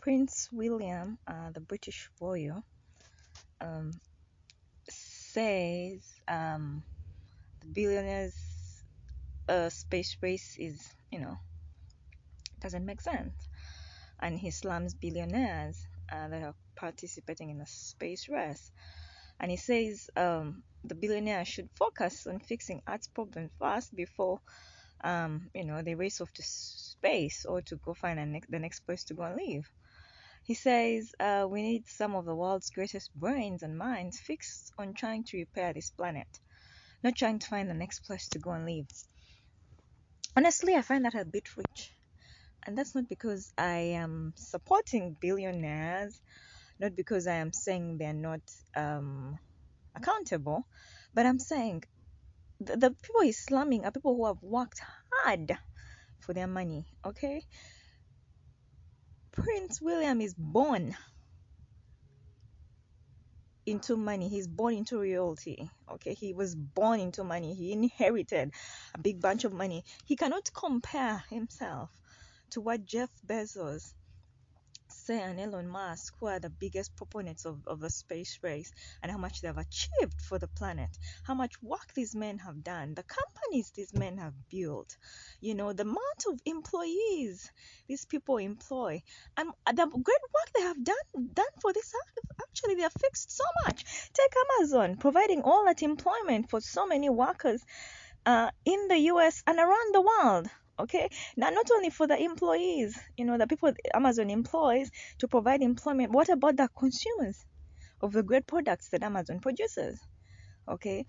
Prince William, the British royal, um, says the billionaires' space race is, doesn't make sense. And he slams billionaires that are participating in the space race. And he says the billionaires should focus on fixing Earth's problems first before, they race off to space or to go find the next place to go and live. He says we need some of the world's greatest brains and minds fixed on trying to repair this planet, not trying to find the next place to go and live. Honestly, I find that a bit rich. And that's not because I am supporting billionaires, not because I am saying they're not accountable, but I'm saying the people he's slamming are people who have worked hard for their money, okay? Prince William is born into money. He's born into royalty. Okay, he was born into money. He inherited a big bunch of money. He cannot compare himself to what Jeff Bezos, say, and Elon Musk, who are the biggest proponents of the space race, and how much they have achieved for the planet, how much work these men have done, the companies these men have built, the amount of employees these people employ, and the great work they have done for this earth. Actually, they have fixed so much. Take Amazon, providing all that employment for so many workers in the US and around the world. Okay, now not only for the employees, the people Amazon employs to provide employment, what about the consumers of the great products that Amazon produces? Okay,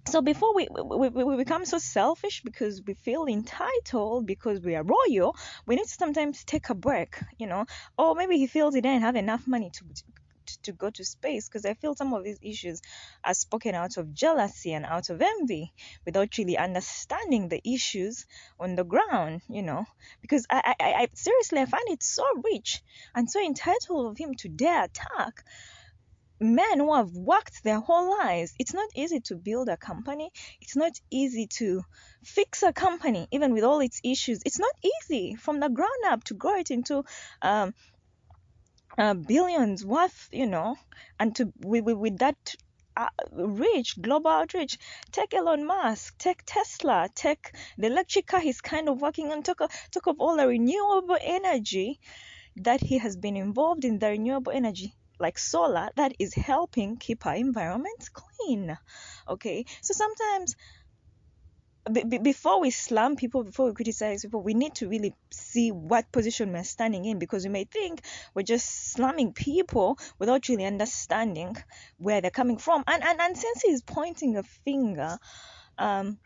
so before we become so selfish because we feel entitled because we are royal, we need to sometimes take a break, or maybe he feels he didn't have enough money to go to space, because I feel some of these issues are spoken out of jealousy and out of envy without really understanding the issues on the ground, because I seriously, I find it so rich and so entitled of him to dare attack men who have worked their whole lives. It's not easy to build a company. It's not easy to fix a company, even with all its issues. It's not easy from the ground up to grow it into billions worth, and to with that reach, global outreach. Take Elon Musk, take Tesla, take the electric car he's kind of working on. Talk of all the renewable energy that he has been involved in, the renewable energy like solar that is helping keep our environment clean. Okay, so sometimes before we slam people, before we criticize people, we need to really see what position we're standing in, because we may think we're just slamming people without really understanding where they're coming from. And since he's pointing a finger and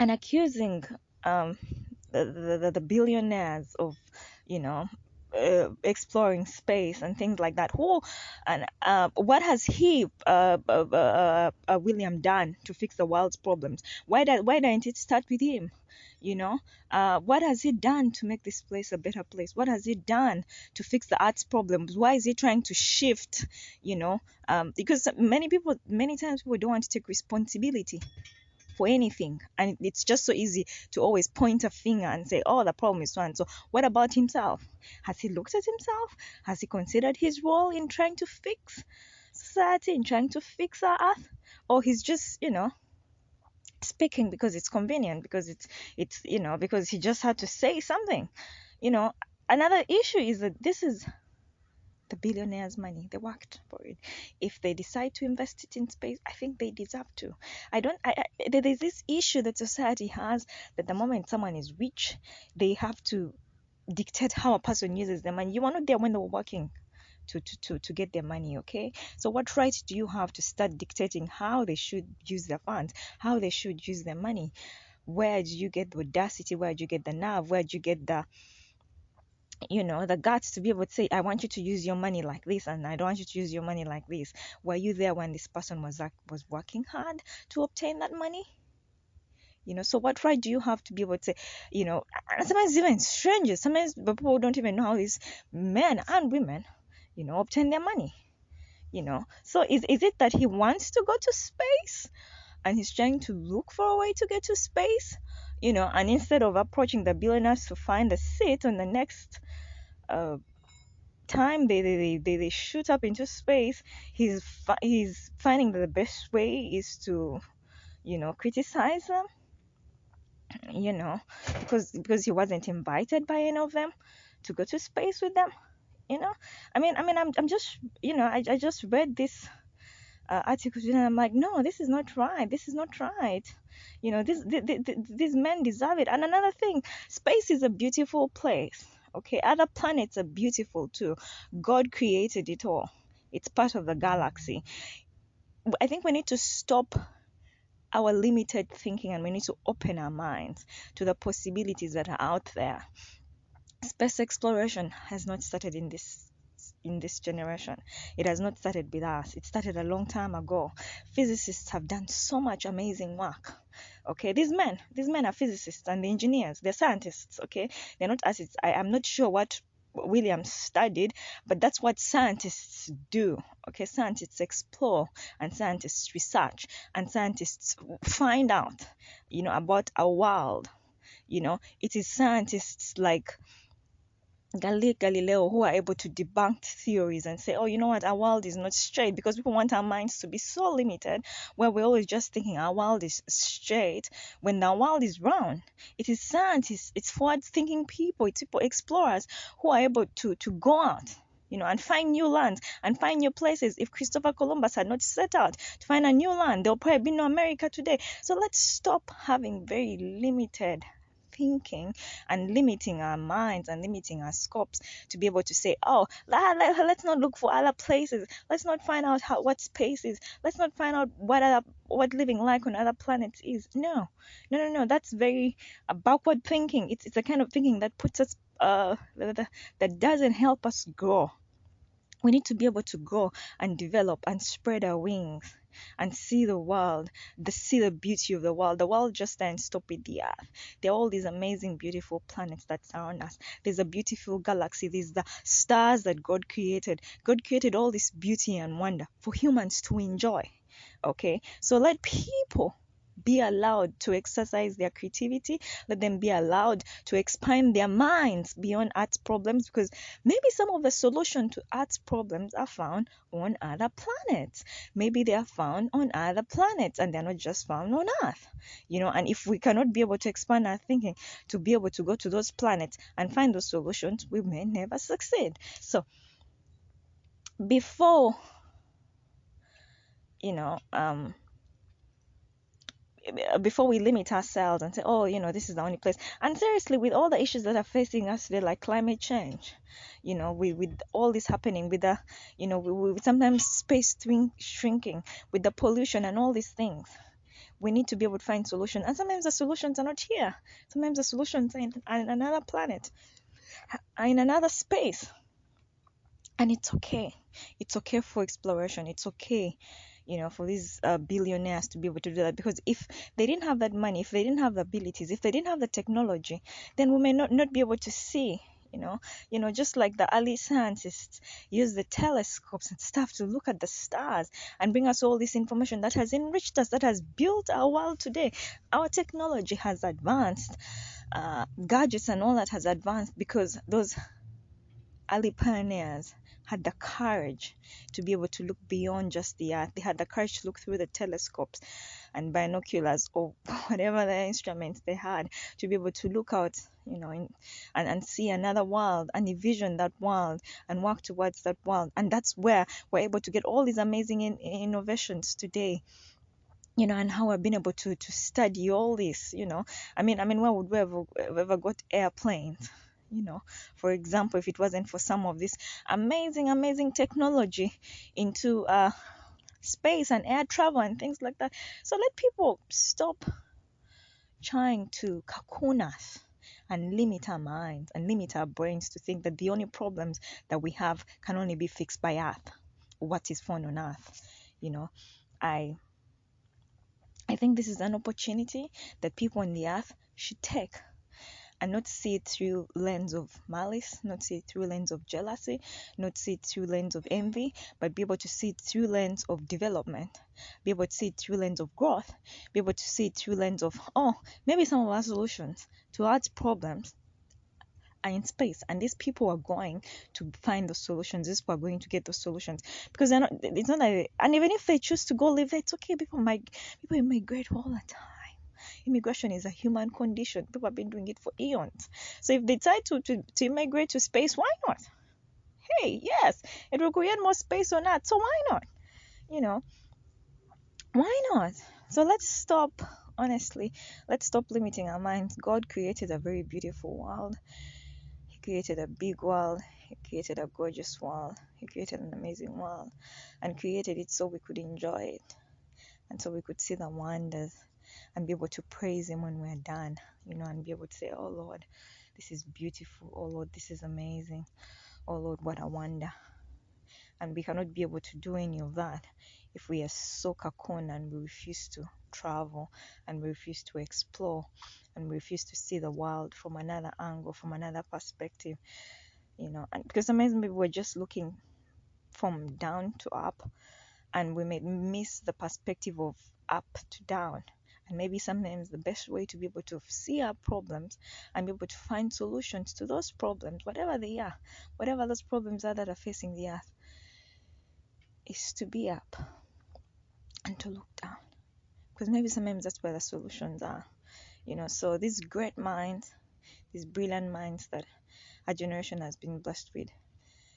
accusing the billionaires of, exploring space and things like that. What has William done to fix the world's problems? Why didn't it start with him? What has he done to make this place a better place? What has he done to fix the arts problems? Why is he trying to shift? Because many times people don't want to take responsibility for anything, and it's just so easy to always point a finger and say, oh, the problem is one. So what about himself? Has he looked at himself? Has he considered his role in trying to fix society, in trying to fix our earth? Or he's just, speaking because it's convenient, because it's because he just had to say something. Another issue is that this is the billionaires' money. They worked for it. If they decide to invest it in space, I think they deserve to. There's this issue that society has, that the moment someone is rich, they have to dictate how a person uses their money. You are not there when they were working to get their money, okay? So what right do you have to start dictating how they should use their funds, how they should use their money? Where do you get the audacity? Where do you get the nerve? Where do you get the guts to be able to say, I want you to use your money like this, and I don't want you to use your money like this? Were you there when this person was working hard to obtain that money? So what right do you have to be able to say, and sometimes even strangers, sometimes people don't even know how these men and women, obtain their money, So is it that he wants to go to space and he's trying to look for a way to get to space, and instead of approaching the billionaires to find a seat on the next time they shoot up into space, he's finding that the best way is to, criticize them, you know, because he wasn't invited by any of them to go to space with them. I'm just, I just read this article and I'm like, no, this is not right. This is not right. These men deserve it. And another thing, space is a beautiful place. Okay, other planets are beautiful too. God created it all. It's part of the galaxy. I think we need to stop our limited thinking and we need to open our minds to the possibilities that are out there. Space exploration has not started in this generation. It has not started with us. It started a long time ago. Physicists have done so much amazing work. Okay, these men are physicists and engineers. They're scientists. Okay, they're not artists. I'm not sure what William studied, but that's what scientists do. Okay, scientists explore and scientists research and scientists find out, about our world. It is scientists like Galileo who are able to debunk theories and say, oh, you know what, our world is not straight, because people want our minds to be so limited where we're always just thinking our world is straight when our world is round. It is scientists, it's forward thinking people, it's people, explorers who are able to go out, and find new lands and find new places. If Christopher Columbus had not set out to find a new land, there'll probably be no America today. So let's stop having very limited thinking and limiting our minds and limiting our scopes to be able to say, oh, let's not look for other places, let's not find out what space is, let's not find out what living like on other planets is. No, that's very backward thinking. It's a kind of thinking that puts us that doesn't help us grow. We need to be able to grow and develop and spread our wings and see the world, see the beauty of the world. The world just doesn't stop with the earth. There are all these amazing, beautiful planets that surround us. There's a beautiful galaxy. There's the stars that God created. God created all this beauty and wonder for humans to enjoy. Okay, so let people be allowed to exercise their creativity. Let them be allowed to expand their minds beyond Earth's problems, because maybe some of the solution to Earth's problems are found on other planets. Maybe they are found on other planets and they're not just found on Earth. And if we cannot be able to expand our thinking to be able to go to those planets and find those solutions, we may never succeed. So before before we limit ourselves and say, oh, this is the only place. And seriously, with all the issues that are facing us today, like climate change, with all this happening, with the, with sometimes space shrinking, with the pollution and all these things, we need to be able to find solutions. And sometimes the solutions are not here. Sometimes the solutions are in another planet, in another space. And it's okay. It's okay for exploration. It's okay, for these billionaires to be able to do that. Because if they didn't have that money, if they didn't have the abilities, if they didn't have the technology, then we may not be able to see. Just like the early scientists use the telescopes and stuff to look at the stars and bring us all this information that has enriched us, that has built our world today. Our technology has advanced, gadgets and all that has advanced because those early pioneers had the courage to be able to look beyond just the earth. They had the courage to look through the telescopes and binoculars or whatever the instruments they had to be able to look out, and see another world and envision that world and work towards that world. And that's where we're able to get all these amazing innovations today. And how we've been able to study all this. Where would we ever got airplanes? For example, if it wasn't for some of this amazing technology into space and air travel and things like that. So let people stop trying to cocoon us and limit our minds and limit our brains to think that the only problems that we have can only be fixed by Earth, what is found on Earth. I think this is an opportunity that people on the Earth should take and not see it through lens of malice, not see it through lens of jealousy, not see it through lens of envy, but be able to see it through lens of development, be able to see it through lens of growth, be able to see it through lens of, maybe some of our solutions to Earth's problems are in space, and these people are going to find the solutions. These people are going to get the solutions, because they're not, it's not like, and even if they choose to go live there, it's okay. People immigrate all the time. Immigration is a human condition. People have been doing it for eons. So if they decide to immigrate to space, why not? Hey, yes, it will create more space on Earth, so why not? You know, why not? So let's stop, honestly, let's stop limiting our minds. God created a very beautiful world. He created a big world. He created a gorgeous world. He created an amazing world, and created it so we could enjoy it, and so we could see the wonders and be able to praise Him when we're done, and be able to say, "Oh Lord, this is beautiful. Oh Lord, this is amazing. Oh Lord, what a wonder." And we cannot be able to do any of that if we are so cocooned and we refuse to travel, and we refuse to explore, and we refuse to see the world from another angle, from another perspective. And because sometimes maybe we're just looking from down to up, and we may miss the perspective of up to down. And maybe sometimes the best way to be able to see our problems and be able to find solutions to those problems, whatever they are, whatever those problems are that are facing the earth, is to be up and to look down. Because maybe sometimes that's where the solutions are. So these great minds, these brilliant minds that our generation has been blessed with,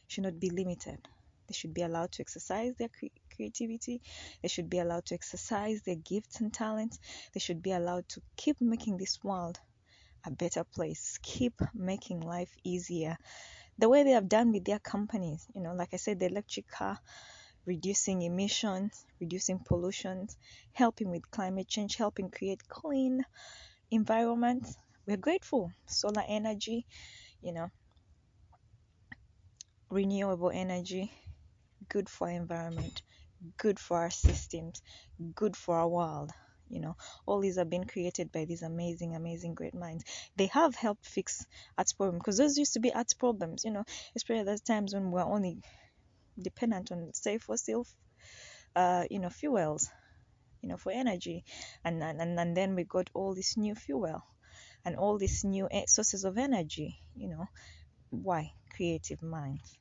should not be limited. They should be allowed to exercise their creativity. They should be allowed to exercise their gifts and talents. They should be allowed to keep making this world a better place, keep making life easier, the way they have done with their companies. Like I said, the electric car, reducing emissions, reducing pollutions, helping with climate change, helping create clean environments. We're grateful. Solar energy, you know, renewable energy, good for our environment, good for our systems, good for our world. All these have been created by these amazing, amazing, great minds. They have helped fix Earth's problem, because those used to be Earth's problems. Especially at those times when we're only dependent on, say, fossil, fuels, for energy, and then we got all this new fuel and all these new sources of energy. Why? Creative minds.